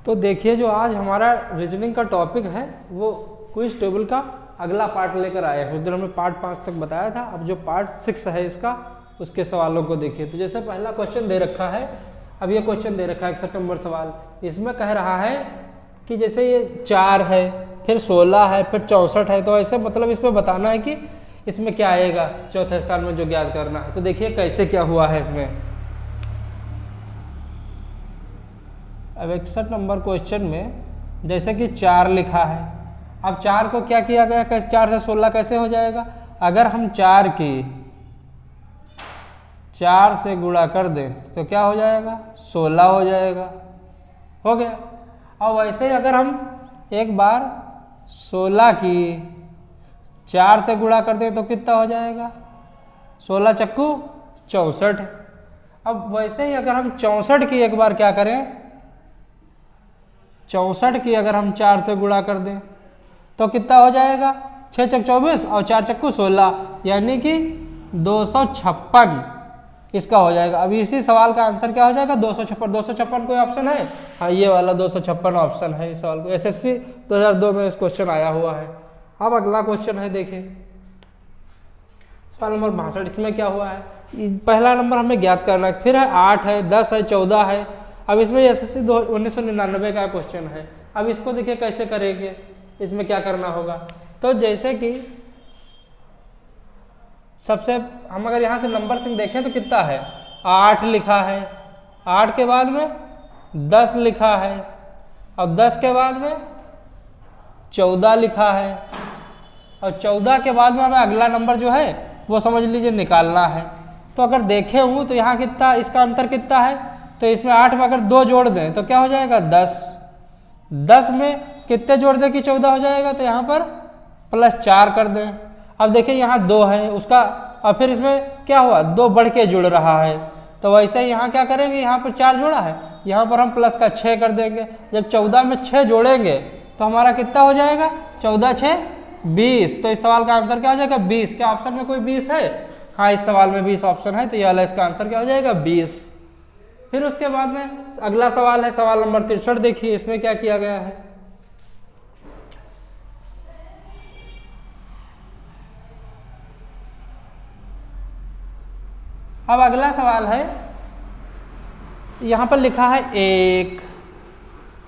तो देखिए जो आज हमारा रीजनिंग का टॉपिक है वो क्विज टेबल का अगला पार्ट लेकर आए हैं। उस दिन हमने पार्ट 5 तक बताया था। अब जो पार्ट 6 है इसका, उसके सवालों को देखिए। तो जैसे पहला क्वेश्चन दे रखा है, अब ये क्वेश्चन दे रखा है 61 नंबर सवाल। इसमें कह रहा है कि जैसे ये 4 है, फिर 16 है, फिर 64 है, तो ऐसे मतलब इसमें बताना है कि इसमें क्या आएगा चौथे स्थान में, जो ज्ञात करना है। तो देखिए कैसे क्या हुआ है इसमें। अब 61 नंबर क्वेश्चन में जैसे कि 4 लिखा है। अब 4 को क्या किया गया, कैसे 4 से 16 कैसे हो जाएगा? अगर हम 4 से गुणा कर दें तो क्या हो जाएगा? 16 हो जाएगा। हो गया। और वैसे ही अगर हम एक बार 16 की 4 से गुणा कर दें तो कितना हो जाएगा? 16 चक्कू 64। अब वैसे ही अगर हम 64 की एक बार क्या करें, 64 की अगर हम 4 से गुणा कर दें तो कितना हो जाएगा? 6 चक 24 और 4 चक्कू 16, यानी कि 256 इसका हो जाएगा। अब इसी सवाल का आंसर क्या हो जाएगा? 256। 256 कोई ऑप्शन है? हाँ, ये वाला 256 ऑप्शन है इस सवाल को। एसएससी 2002 में इस क्वेश्चन आया हुआ है। अब अगला क्वेश्चन है, देखिए सवाल नंबर 62। इसमें क्या हुआ है? पहला नंबर हमें ज्ञात करना है, फिर है 8 है, 10 है, 14 है। अब इसमें एसएससी 1999 का क्वेश्चन है। अब इसको देखिए कैसे करेंगे, इसमें क्या करना होगा। तो जैसे कि सबसे हम अगर यहाँ से नंबर सिंह देखें तो कितना है? 8 लिखा है, 8 के बाद में 10 लिखा है, और 10 के बाद में 14 लिखा है, और 14 के बाद में हमें अगला नंबर जो है वो समझ लीजिए निकालना है। तो अगर देखे हूँ तो यहाँ कितना, इसका अंतर कितना है? तो इसमें 8 में अगर 2 जोड़ दें तो क्या हो जाएगा? 10। 10 में कितने जोड़ दें कि 14 हो जाएगा? तो यहाँ पर +4 कर दें। अब देखिए यहाँ 2 है उसका, और फिर इसमें क्या हुआ? 2 बढ़ के जुड़ रहा है। तो वैसे ही यहाँ क्या करेंगे, यहाँ पर 4 जोड़ा है, यहाँ पर हम प्लस का 6 कर देंगे। जब 14 में 6 जोड़ेंगे तो हमारा कितना हो जाएगा? 14 6 20। तो इस सवाल का आंसर क्या हो जाएगा? 20। क्या ऑप्शन में कोई 20 है? हाँ, इस सवाल में 20 ऑप्शन है, तो यह वाला इसका आंसर क्या हो जाएगा? 20। फिर उसके बाद में अगला सवाल है सवाल नंबर 63। देखिए इसमें क्या किया गया है। अब अगला सवाल है, यहाँ पर लिखा है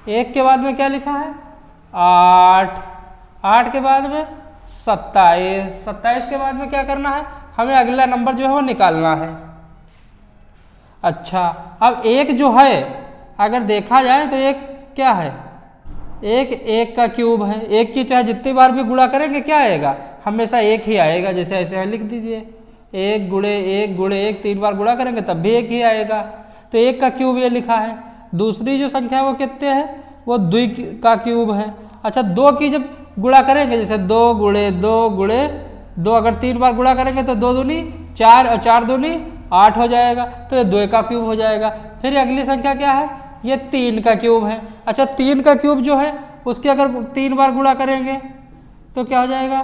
1 के बाद में क्या लिखा है? 8 के बाद में 27 के बाद में क्या करना है? हमें अगला नंबर जो है वो निकालना है। अच्छा, अब 1 जो है अगर देखा जाए तो 1 क्या है? 1 का क्यूब है। 1 की चाहे जितनी बार भी गुणा करेंगे क्या आएगा? हमेशा 1 ही आएगा। जैसे ऐसे लिख दीजिए 1 गुणे 1 गुणे 1, 3 बार गुणा करेंगे तब भी 1 ही आएगा। तो 1 का क्यूब ये लिखा है। दूसरी जो संख्या है वो कितने है? वो 2 का क्यूब है। अच्छा, 2 की जब गुणा करेंगे, जैसे 2 गुणे 2 गुणे 2, अगर 3 बार गुणा करेंगे तो 2 दूनी 4 और 4 दूनी 8 हो जाएगा। तो ये 2 का क्यूब हो जाएगा। फिर अगली संख्या क्या है? ये 3 का क्यूब है। अच्छा, 3 का क्यूब जो है उसके अगर 3 बार गुणा करेंगे तो क्या हो जाएगा?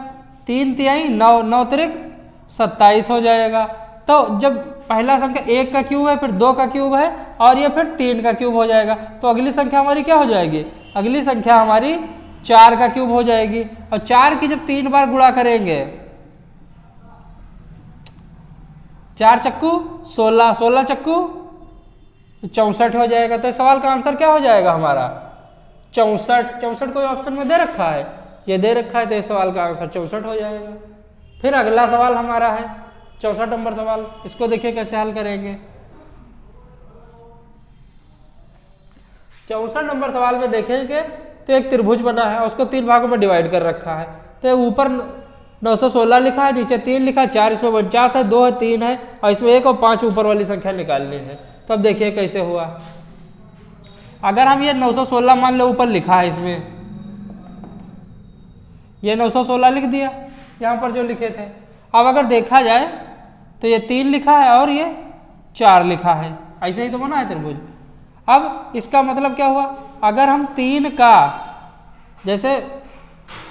3 तिहाई 9, 9 त्रिक 27 हो जाएगा। तो जब पहला संख्या 1 का क्यूब है, फिर 2 का क्यूब है, और ये फिर 3 का क्यूब हो जाएगा। तो अगली संख्या हमारी क्या हो जाएगी? अगली संख्या हमारी 4 का क्यूब हो जाएगी। और 4 की जब 3 बार गुणा करेंगे, 4 चक्कू 16, 16 चक्कू 64 हो जाएगा। तो इस सवाल का आंसर क्या हो जाएगा हमारा? 64। 64 कोई ऑप्शन में दे रखा है? ये दे रखा है, तो इस सवाल का आंसर 64 हो जाएगा। फिर अगला सवाल हमारा है 64 नंबर सवाल। इसको देखिए कैसे हल करेंगे। 64 नंबर सवाल में देखेंगे तो एक त्रिभुज बना है, उसको 3 भागों में डिवाइड कर रखा है। तो ऊपर 916 लिखा है, नीचे 3 लिखा है, 4 इसमें 49 है, 2 है, 3 है, और इसमें 1 और 5 ऊपर वाली संख्या निकालनी है। तो अब देखिए कैसे हुआ। अगर हम ये 916 मान लो ऊपर लिखा है, इसमें ये 916 लिख दिया यहाँ पर जो लिखे थे। अब अगर देखा जाए तो ये 3 लिखा है और ये 4 लिखा है। ऐसे ही तो बना है त्रिभुज। अब इसका मतलब क्या हुआ? अगर हम 3 का जैसे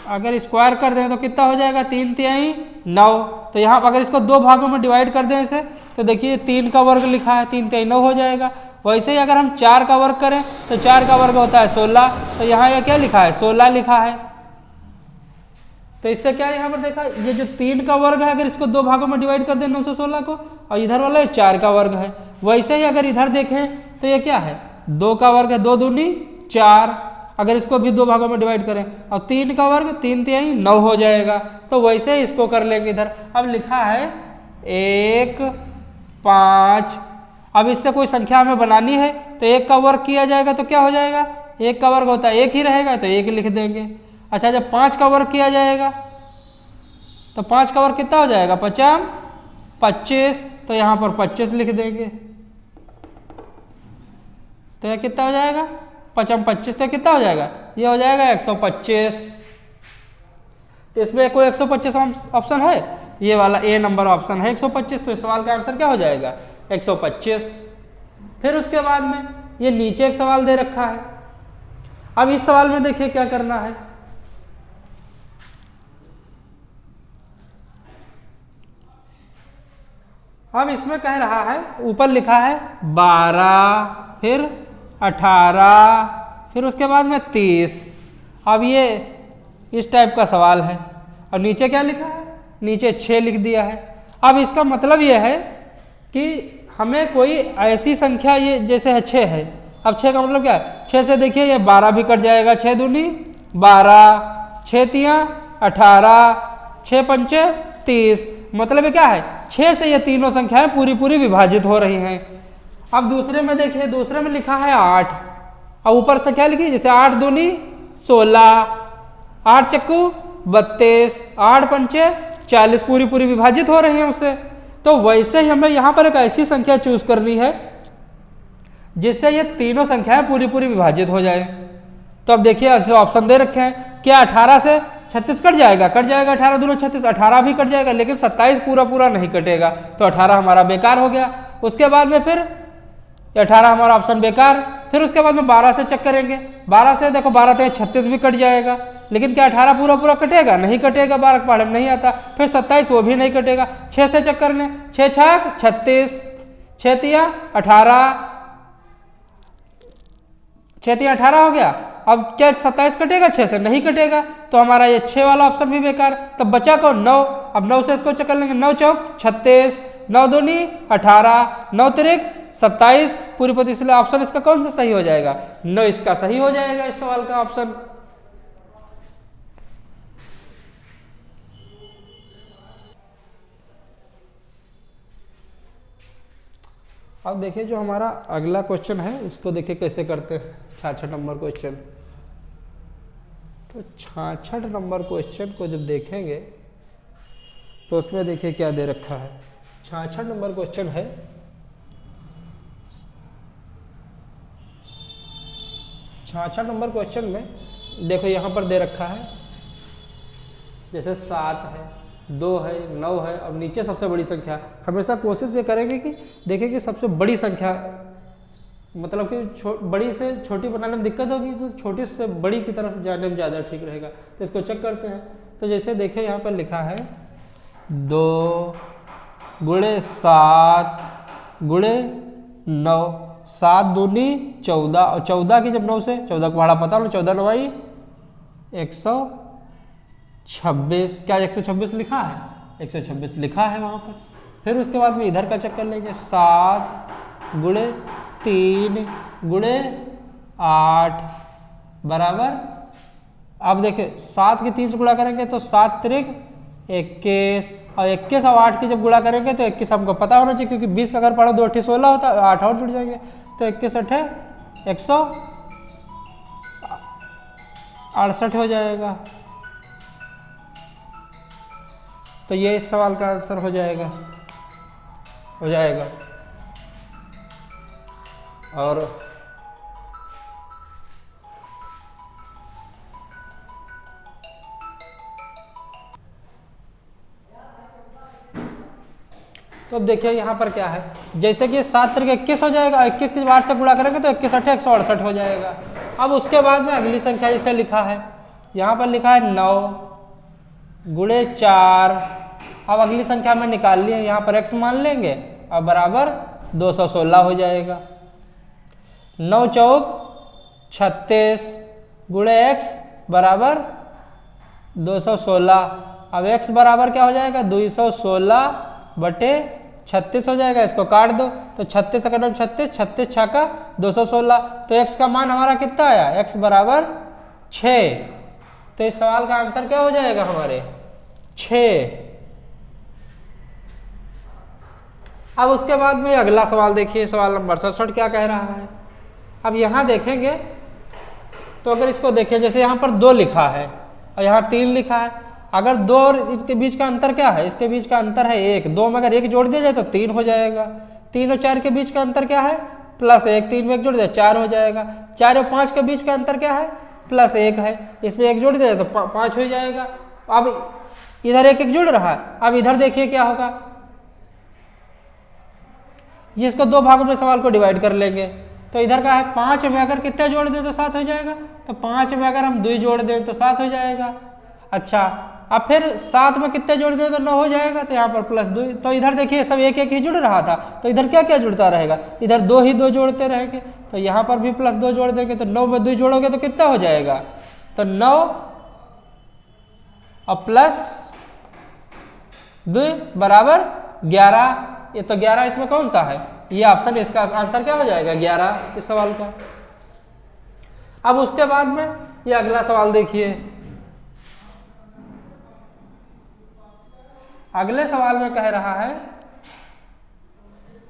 अगर स्क्वायर कर दें तो कितना हो जाएगा? 3 तिहाई 9। तो यहाँ अगर इसको 2 भागों में डिवाइड कर दें इसे, तो देखिए 3 का वर्ग लिखा है, 3 तिहाई 9 हो जाएगा। वैसे ही अगर हम 4 का वर्ग करें तो 4 का वर्ग होता है 16, तो यहाँ यह क्या लिखा है 16 लिखा है। तो इससे क्या यहाँ पर देखा, ये जो 3 का वर्ग है अगर इसको 2 भागों में डिवाइड कर दें 916 को, और इधर वाला 4 का वर्ग है। वैसे ही अगर इधर देखें तो ये क्या है 2 का वर्ग है, 2 दूनी 4, अगर इसको भी 2 भागों में डिवाइड करें, और 3 का वर्ग 3 तिहाई 9 हो जाएगा। तो वैसे ही इसको कर लेंगे इधर। अब लिखा है 1 5, अब इससे कोई संख्या हमें बनानी है तो 1 का वर्ग किया जाएगा तो क्या हो जाएगा, 1 का वर्ग होता है 1 ही रहेगा तो 1 लिख देंगे। अच्छा, जब 5 का वर्ग किया जाएगा तो 5 का वर्ग कितना हो जाएगा 5 25, तो यहाँ पर 25 लिख देंगे। तो यह कितना हो जाएगा 5 25, तो कितना हो जाएगा, ये हो जाएगा 125। तो इसमें कोई 125 ऑप्शन है, ये वाला ए नंबर ऑप्शन है 125, तो इस सवाल का आंसर क्या हो जाएगा 125। फिर उसके बाद में ये नीचे एक सवाल दे रखा है। अब इस सवाल में देखिए क्या करना है। अब इसमें कह रहा है, ऊपर लिखा है 12, फिर 18, फिर उसके बाद में 30। अब ये इस टाइप का सवाल है, और नीचे क्या लिखा है, नीचे 6 लिख दिया है। अब इसका मतलब ये है कि हमें कोई ऐसी संख्या, ये जैसे है 6 है, अब 6 का मतलब क्या है, 6 से देखिए ये 12 भी कट जाएगा, 6 दूनी 12, 6 तिया 18, 6 पंचे 30, मतलब ये क्या है 6 से ये तीनों संख्याएं पूरी पूरी विभाजित हो रही हैं। अब दूसरे में देखिए, दूसरे में लिखा है 8, और ऊपर से क्या लिखिए, जैसे 8 दूनी 16, 8 चक्कू 32, 8 पंचे 40, पूरी पूरी विभाजित हो रही हैं उससे। तो वैसे ही हमें यहाँ पर एक ऐसी संख्या चूज करनी है जिससे ये तीनों संख्याएं पूरी पूरी विभाजित हो जाए। तो अब देखिए ऐसे ऑप्शन दे रखे हैं, क्या 18 से 36 कट जाएगा, 18 दूनी 36, 18 भी कट जाएगा, लेकिन 27 पूरा पूरा नहीं कटेगा, तो 18 हमारा बेकार हो गया। उसके बाद में फिर 18 हमारा ऑप्शन बेकार। फिर उसके बाद में 12 से चेक करेंगे, 12 से देखो 12 तो 36 भी कट जाएगा, लेकिन क्या 18 पूरा पूरा कटेगा, नहीं कटेगा, 12 पढ़ने में नहीं आता। फिर 27 वो भी नहीं कटेगा। 6 से चेक कर लें, 6 छक 36, 6 तिया 18, 6 तिया 18 हो गया। अब क्या 27 कटेगा, 6 से नहीं कटेगा, तो हमारा ये 6 वाला ऑप्शन भी बेकार। तब बचा को 9, अब 9 से इसको चेक कर लेंगे, 9 चौक 36, 9 दूनी 18, 9 तिरिक 27, पूरी पूरी, इसलिए ऑप्शन इसका कौन सा सही हो जाएगा, 9 इसका सही हो जाएगा इस सवाल का ऑप्शन। अब देखिए जो हमारा अगला क्वेश्चन है उसको देखिए कैसे करते हैं, 66 नंबर क्वेश्चन। तो 66 नंबर क्वेश्चन को जब देखेंगे तो उसमें देखिए क्या दे रखा है। 66 नंबर क्वेश्चन है, नंबर क्वेश्चन में देखो यहाँ पर दे रखा है, जैसे 7 है, 2 है, 9 है, अब नीचे सबसे बड़ी संख्या। हमेशा कोशिश ये करेंगे कि देखें कि सबसे बड़ी संख्या, मतलब कि बड़ी से छोटी बनाने में दिक्कत होगी तो छोटी से बड़ी की तरफ जाने में ज़्यादा ठीक रहेगा। तो इसको चेक करते हैं। तो जैसे देखें यहाँ पर लिखा है 2 गुणे 7 गुणे 9, 7 दूनी 14, और 14 की जब 9 से 14 को भाड़ा पता हो, 14 9 126, क्या 126 लिखा है, 126 लिखा है वहाँ पर। फिर उसके बाद में इधर का चेक कर लेंगे, 7 गुणे 3 गुणे 8 बराबर, अब देखिए 7 की 3 से गुणा करेंगे तो 7 त्रिक 21, और 21 और 8 की जब गुणा करेंगे तो 21 हमको पता होना चाहिए, क्योंकि 20 का अगर पढ़ो 2 8 16 होता है, 8 और जुड़ जाएंगे, तो 21 8 168 हो जाएगा। तो ये इस सवाल का आंसर हो जाएगा। और तो अब देखिए यहाँ पर क्या है, जैसे कि 7 त्रिक 21 हो जाएगा, 21 के 8 से गुणा करेंगे तो 21 8 168 हो जाएगा। अब उसके बाद में अगली संख्या जैसे लिखा है, यहाँ पर लिखा है 9 गुणे 4, अब अगली संख्या में निकाल लिए, यहाँ पर x मान लेंगे और बराबर 216 हो जाएगा। 9 चौक 36 गुणे x बराबर 216। अब x बराबर क्या हो जाएगा 216 बटे 36 हो जाएगा। इसको काट दो तो 36 का 36, 36 6 का 216। तो x का मान हमारा कितना आया, x बराबर 6। तो इस सवाल का आंसर क्या हो जाएगा हमारे 6। अब उसके बाद में अगला सवाल देखिए, सवाल नंबर 67 क्या कह रहा है। अब यहाँ देखेंगे तो अगर इसको देखें, जैसे यहाँ पर 2 लिखा है और यहाँ 3 लिखा है। अगर 2 और इसके बीच का अंतर क्या है, इसके बीच का अंतर है 1। 2 में अगर 1 जोड़ दिया जाए तो 3 हो जाएगा। 3 और 4 के बीच का अंतर क्या है, +1। 3 में 1 जोड़ दिया 4 हो जाएगा। 4 और 5 के बीच का अंतर क्या है, +1 है। इसमें 1 जोड़ दिया जाए तो 5 हो जाएगा। अब इधर 1 जोड़ रहा है। अब इधर देखिए क्या होगा, जिसको 2 भागों में सवाल को डिवाइड कर लेंगे। तो इधर का है 5 में अगर कितना जोड़ दें तो 7 हो जाएगा। तो 5 में अगर हम 2 जोड़ दें तो 7 हो जाएगा। अच्छा, अब फिर 7 में कितने जोड़ दें तो 9 हो जाएगा। तो यहाँ पर +2। तो इधर देखिए सब 1 ही जुड़ रहा था, तो इधर क्या क्या जुड़ता रहेगा, इधर 2 ही 2 जोड़ते रहेंगे। तो यहाँ पर भी +2 जोड़ देंगे। तो 9 में 2 जोड़ोगे तो कितना हो जाएगा, तो 9 और +2 बराबर 11। ये तो 11 इसमें कौन सा है, ये ऑप्शन, इसका आंसर क्या हो जाएगा 11 इस सवाल का। अब उसके बाद में ये अगला सवाल देखिए। अगले सवाल में कह रहा है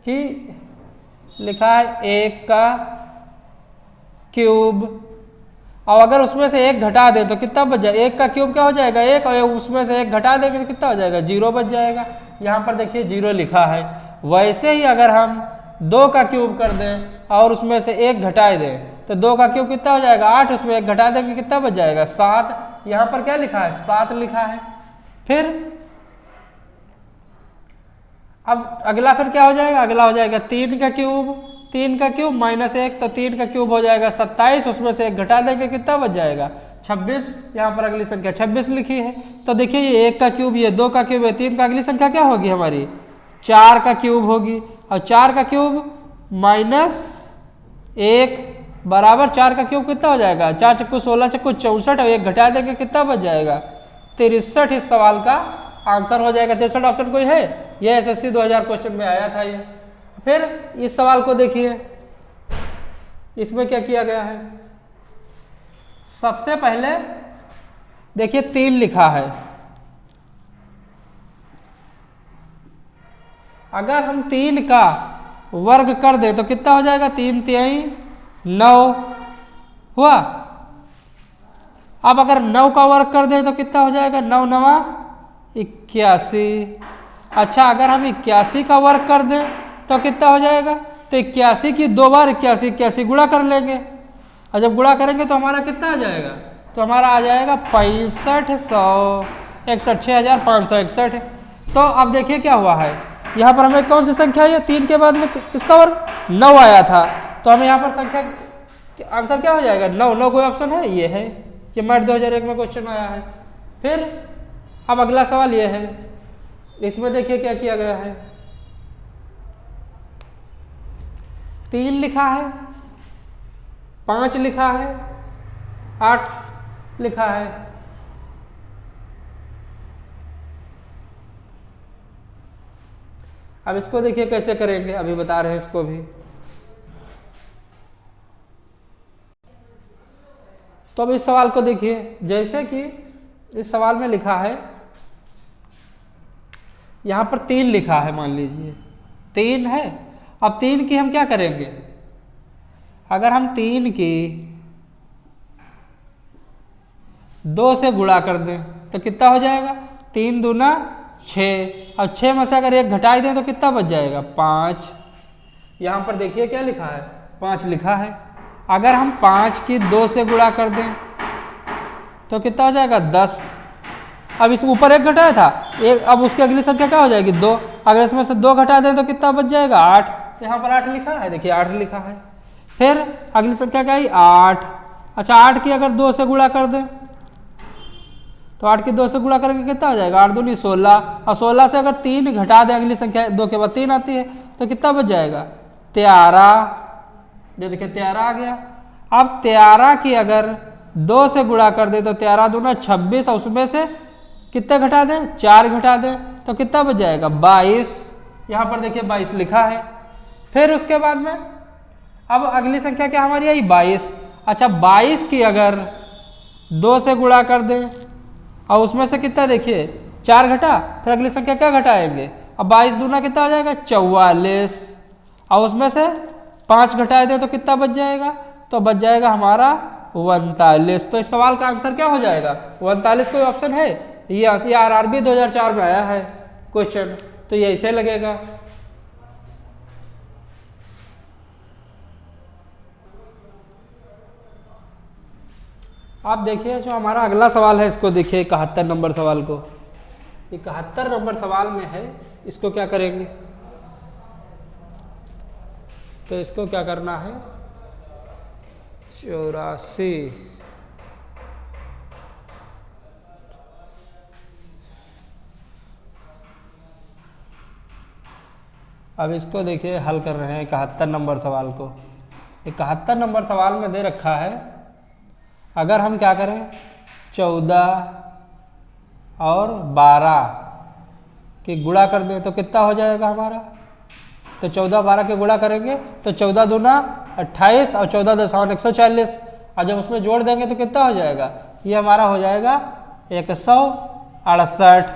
कि लिखा है 1 का क्यूब, और अगर उसमें से 1 घटा दे तो कितना बच जाएगा। 1 का क्यूब क्या हो जाएगा 1, और उसमें से 1 घटा देंगे तो कितना हो जाएगा 0 बच जाएगा। यहाँ पर देखिए 0 लिखा है। वैसे ही अगर हम 2 का क्यूब कर दें और उसमें से 1 घटाए दें तो 2 का क्यूब कितना हो जाएगा 8, उसमें 1 घटा देंगे कितना बच जाएगा 7। यहाँ पर क्या लिखा है 7 लिखा है। फिर अब अगला फिर क्या हो जाएगा, अगला हो जाएगा 3 का क्यूब। 3 का क्यूब -1, तो 3 का क्यूब हो जाएगा 27, उसमें से 1 घटा देंगे कितना बच जाएगा 26। यहाँ पर अगली संख्या 26 लिखी है। तो देखिए ये 1 का क्यूब, ये 2 का क्यूब है, 3 का, अगली संख्या क्या होगी हमारी 4 का क्यूब होगी। और 4 का क्यूब -1 बराबर 4 का क्यूब कितना हो जाएगा 4 चक्कू 16 चक्कू 64, और 1 घटा देंगे कितना बच जाएगा 63। इस सवाल का आंसर हो जाएगा 63। ऑप्शन कोई है, ये SSC 2000 क्वेश्चन में आया था ये। फिर इस सवाल को देखिए, इसमें क्या किया गया है। सबसे पहले देखिए 3 लिखा है। अगर हम 3 का वर्ग कर दे तो कितना हो जाएगा 3 तिहाई 9 हुआ। अब अगर 9 का वर्ग कर दे तो कितना हो जाएगा 9 9 81। अच्छा, अगर हम 81 का वर्ग कर दें तो कितना हो जाएगा, तो 81 की 2 बार 81 81 गुणा कर लेंगे, और जब गुणा करेंगे तो हमारा कितना आ जाएगा, तो हमारा आ जाएगा 6561, 6561। तो अब देखिए क्या हुआ है, यहाँ पर हमें कौन सी संख्या है, 3 के बाद में किसका वर्ग 9 आया था। तो हमें यहाँ पर संख्या आंसर क्या हो जाएगा 9। 9 कोई ऑप्शन है, ये है, ये मैथ 2001 में क्वेश्चन आया है। फिर अब अगला सवाल ये है, इसमें देखिए क्या किया गया है। 3 लिखा है, 5 लिखा है, 8 लिखा है। अब इसको देखिए कैसे करेंगे, अभी बता रहे हैं इसको भी। तो अब इस सवाल को देखिए, जैसे कि इस सवाल में लिखा है, यहां पर 3 लिखा है, मान लीजिए 3 है। अब 3 की हम क्या करेंगे, अगर हम 3 की 2 से गुणा कर दें तो कितना हो जाएगा, 3 दूना 6, और 6 में से अगर 1 घटाई दें तो कितना बच जाएगा 5। यहाँ पर देखिए क्या लिखा है 5 लिखा है। अगर हम 5 की 2 से गुणा कर दें तो कितना हो जाएगा 10। अब इस ऊपर 1 घटाया था, एक, अब उसकी अगली संख्या क्या हो जाएगी 2। अगर इसमें से 2 घटा दें तो कितना बच जाएगा 8। यहाँ पर 8 लिखा है, देखिए 8 लिखा है। फिर अगली संख्या क्या आई 8। अच्छा, 8 की अगर 2 से गुणा कर दें तो 8 की 2 से गुणा करेंगे कितना हो जाएगा 8 दूनी 16, और 16 से अगर 3 घटा दें, अगली संख्या 2 के बाद 3 आती है, तो कितना बच जाएगा 13। ये देखिए 13 आ गया। अब 13 की अगर 2 से गुणा कर दे तो 13 दूना 26 और उसमें से कितने घटा दें, 4 घटा दें तो कितना बच जाएगा 22। यहाँ पर देखिए 22 लिखा है। फिर उसके बाद में अब अगली संख्या क्या हमारी आई 22। अच्छा 22 की अगर 2 से गुणा कर दें और उसमें से कितना देखिए 4 घटा, फिर अगली संख्या क्या घटाएंगे, अब 22 दूना कितना हो जाएगा 44 और उसमें से 5 घटाए दें तो कितना बच जाएगा, तो बच जाएगा हमारा 39। तो इस सवाल का आंसर क्या हो जाएगा 39। कोई ऑप्शन है, ये आरआरबी 2004 में आया है क्वेश्चन, तो ये ऐसे लगेगा। आप देखिए जो हमारा अगला सवाल है इसको देखिए 71 नंबर सवाल को। 71 नंबर सवाल में है, इसको क्या करेंगे, तो इसको क्या करना है 84। अब इसको देखिए हल कर रहे हैं 71 नंबर सवाल को। 71 नंबर सवाल में दे रखा है, अगर हम क्या करें 14 और 12 की गुणा कर दें तो कितना हो जाएगा हमारा, तो 14 12 के गुणा करेंगे तो 14 दूना 28 और 14 दशमलव 140 और जब उसमें जोड़ देंगे तो कितना हो जाएगा, ये हमारा हो जाएगा 168।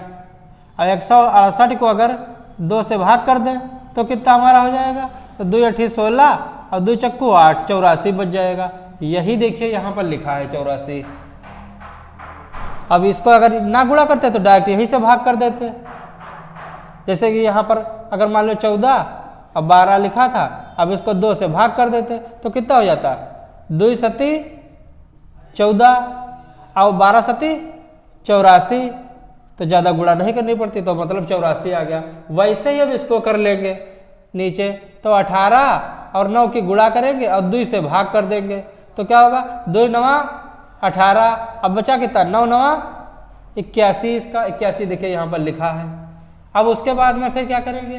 और 168 को अगर 2 से भाग कर दें तो कितना हमारा हो जाएगा, तो 2 8 16 और 2 चक्कू 8 84 बच जाएगा। यही देखिए यहाँ पर लिखा है 84। अब इसको अगर ना गुणा करते तो डायरेक्ट यहीं से भाग कर देते, जैसे कि यहाँ पर अगर मान लो 14 और 12 लिखा था, अब इसको 2 से भाग कर देते तो कितना हो जाता 2 सती 14 और 12 सती 84, तो ज़्यादा गुणा नहीं करनी पड़ती, तो मतलब 84 आ गया। वैसे ही अब इसको कर लेंगे नीचे, तो 18 और 9 की गुणा करेंगे और 2 से भाग कर देंगे तो क्या होगा 2 9 18, अब बचा कितना 9 9 81, इसका 81 देखिए यहाँ पर लिखा है। अब उसके बाद में फिर क्या करेंगे,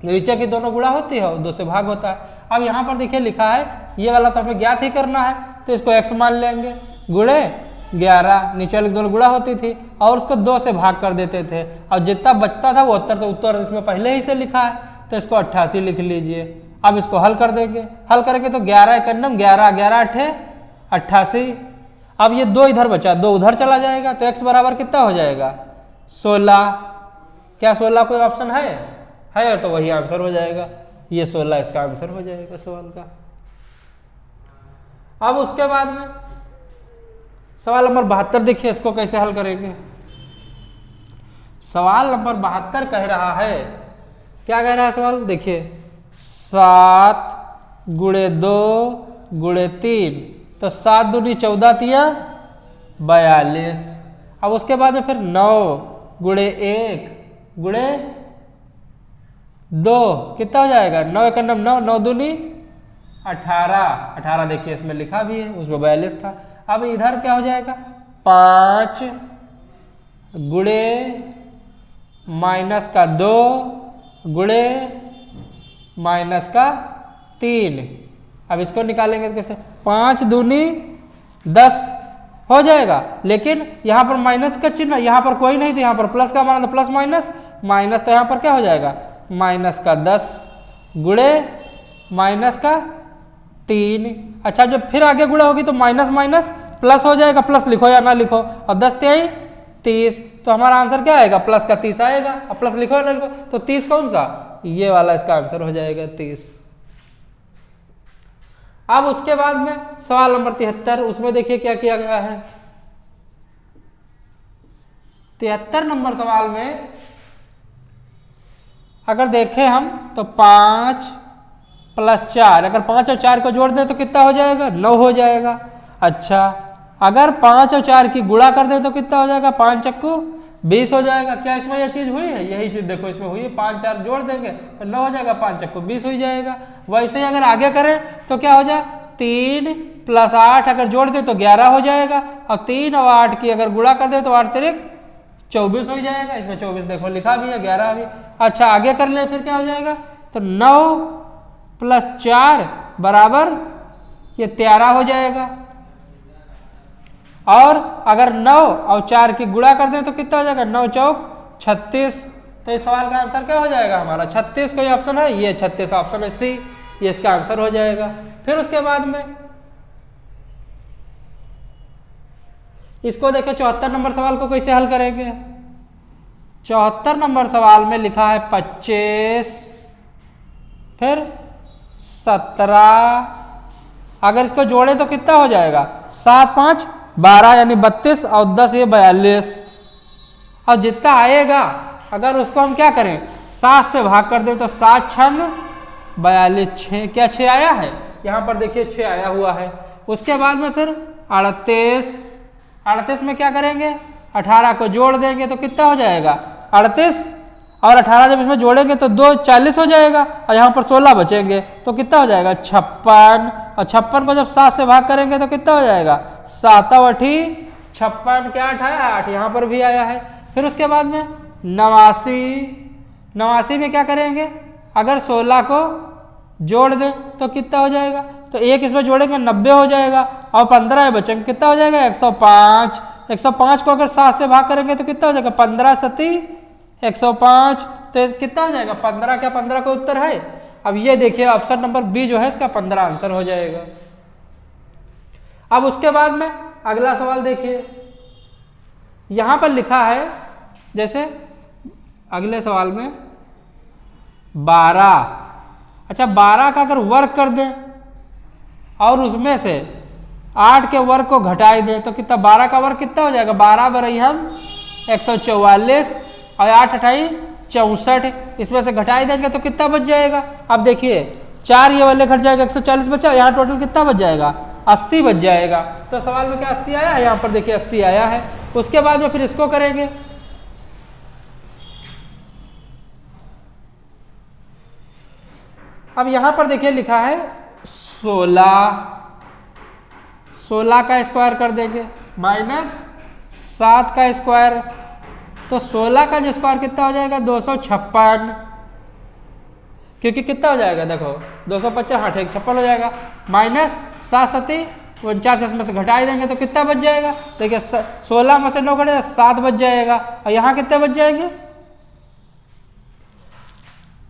नीचे की दोनों गुणा होती है और 2 से भाग होता है। अब यहाँ पर देखिए लिखा है, ये वाला तो हमें ज्ञात ही करना है, तो इसको x मान लेंगे, गुणे 11, नीचे वाली दोनों गुणा होती थी और उसको 2 से भाग कर देते थे और जितना बचता था वो उत्तर, तो उत्तर इसमें पहले ही से लिखा है, तो इसको 88 लिख लीजिए। अब इसको हल कर देंगे, हल करेंगे तो 11 एकन्नम 11 11 8 88। अब ये 2 इधर बचा, 2 उधर चला जाएगा तो x बराबर कितना हो जाएगा 16। क्या 16 कोई ऑप्शन है तो वही आंसर हो जाएगा, ये 16 इसका आंसर हो जाएगा सवाल का। अब उसके बाद में सवाल नंबर 72 देखिए, इसको कैसे हल करेंगे। सवाल नंबर 72 कह रहा है, क्या कह रहा है सवाल देखिए, 7 गुणे 2 गुणे 3, तो 7 दूनी 14 तिया 42। अब उसके बाद में फिर 9 गुणे 1 गुणे 2 कितना हो जाएगा 9 एकन्नम 9 9 दूनी 18 देखिए इसमें लिखा भी है, उसमें 42 था। अब इधर क्या हो जाएगा 5 गुणे माइनस का 2 गुणे माइनस का 3। अब इसको निकालेंगे तो कैसे, 5 दूनी 10 हो जाएगा, लेकिन यहाँ पर माइनस का चिन्ह यहाँ पर कोई नहीं, तो यहाँ पर प्लस का माना तो प्लस माइनस माइनस, तो यहाँ पर क्या हो जाएगा माइनस का 10 गुणे माइनस का 3। अच्छा जब फिर आगे गुणा होगी तो माइनस माइनस प्लस हो जाएगा, प्लस लिखो या ना लिखो, और 10 तिहाई 30, तो हमारा आंसर क्या आएगा प्लस का 30 आएगा। अब प्लस लिखो या ना लिखो, तो 30 कौन सा, ये वाला इसका आंसर हो जाएगा 30। अब उसके बाद में सवाल नंबर 73, उसमें देखिए क्या किया गया है। 73 नंबर सवाल में अगर देखें हम तो 5 + 4, अगर 5 और 4 को जोड़ दें तो कितना हो जाएगा 9 हो जाएगा। अच्छा अगर 5 और 4 की गुणा कर दें तो कितना हो जाएगा 5 चक्कू 20 हो जाएगा। क्या इसमें यह चीज हुई है, यही चीज देखो इसमें हुई है, 5 4 जोड़ देंगे तो 9 हो जाएगा, 5 चक्कू 20 हो जाएगा। वैसे ही अगर आगे करें तो क्या हो जाए 3 + 8 अगर जोड़ दें तो 11 हो जाएगा, और 3 और 8 की अगर गुणा कर दें तो 8 तिरिक 24 हो जाएगा। इसमें 24 देखो लिखा भी है, 11 भी। अच्छा आगे कर ले फिर क्या हो जाएगा, तो 9 + 4 बराबर ये 13 हो जाएगा। और अगर 9 और 4 की गुणा कर दें तो कितना हो जाएगा, 9 चौक 36। तो इस सवाल का आंसर क्या हो जाएगा हमारा 36। कोई ऑप्शन है, ये 36 ऑप्शन है सी, ये इसका आंसर हो जाएगा। फिर उसके बाद में इसको देखो 74 नंबर सवाल को कैसे हल करेंगे। 74 नंबर सवाल में लिखा है 25 फिर 17, अगर इसको जोड़े तो कितना हो जाएगा 7 5 12 यानी 32 और 10 ये 42। और जितना आएगा अगर उसको हम क्या करें 7 से भाग कर दें तो 7 6 42, 6 क्या 6 आया है, यहाँ पर देखिए 6 आया हुआ है। उसके बाद में फिर 38 में क्या करेंगे 18 को जोड़ देंगे तो कितना हो जाएगा 38 और 18 जब इसमें जोड़ेंगे तो 2 40 हो जाएगा और यहाँ पर 16 बचेंगे तो कितना हो जाएगा 56। और 56 को जब 7 से भाग करेंगे तो कितना हो जाएगा 7 8 56 क्या 8 आया 8 यहाँ पर भी आया है। फिर उसके बाद में 89 में क्या करेंगे अगर 16 को जोड़ दें तो कितना हो जाएगा, तो एक इसमें जोड़ेंगे 90 हो जाएगा और 15 बचेंगे कितना हो जाएगा 105। 105 को अगर 7 से भाग करेंगे तो कितना हो जाएगा 15 7 105, तो कितना हो जाएगा 15। क्या 15 का उत्तर है। अब ये देखिए ऑप्शन नंबर बी जो है इसका 15 आंसर हो जाएगा। अब उसके बाद में अगला सवाल देखिए, यहां पर लिखा है जैसे अगले सवाल में 12, अच्छा 12 का अगर वर्ग कर दें और उसमें से 8 के वर्ग को घटाई दें तो कितना 12 का वर्ग कितना हो जाएगा 12 बराबर हम 144 और 8 8 64, इसमें से घटाई देंगे तो कितना बच जाएगा। अब देखिए 4 ये वाले घट जाएगा 140 बचा, यहाँ टोटल कितना बच जाएगा 80 बच जाएगा। तो सवाल में क्या 80 आया है, यहाँ पर देखिए 80 आया है। उसके बाद में फिर इसको करेंगे, अब यहां पर देखिए लिखा है 16 का स्क्वायर कर देंगे माइनस 7 का स्क्वायर, तो 16 का जो स्क्वायर कितना हो जाएगा 256, क्योंकि कितना हो जाएगा देखो 250 हाँ ठीक 56 हो जाएगा, माइनस 7 7 49, इसमें से घटाई देंगे तो कितना बच जाएगा, देखिए 16 में से 9 घटे 7 बच जाएगा और यहाँ कितने बच जाएंगे,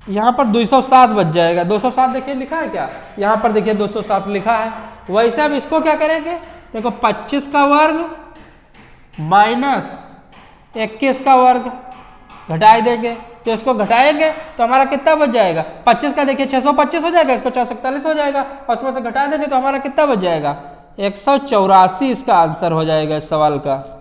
यहाँ पर 207 बच जाएगा। 207 देखिए लिखा है क्या, यहाँ पर देखिए 207 लिखा है। वैसे अब इसको क्या करेंगे, देखो 25 का वर्ग माइनस 21 का वर्ग घटाई देंगे, तो इसको घटाएंगे तो हमारा कितना बच जाएगा 25 का देखिए 625 हो जाएगा, इसको 441 हो जाएगा और उसमें से घटा देंगे तो हमारा कितना बच जाएगा 184 इसका आंसर हो जाएगा इस सवाल का।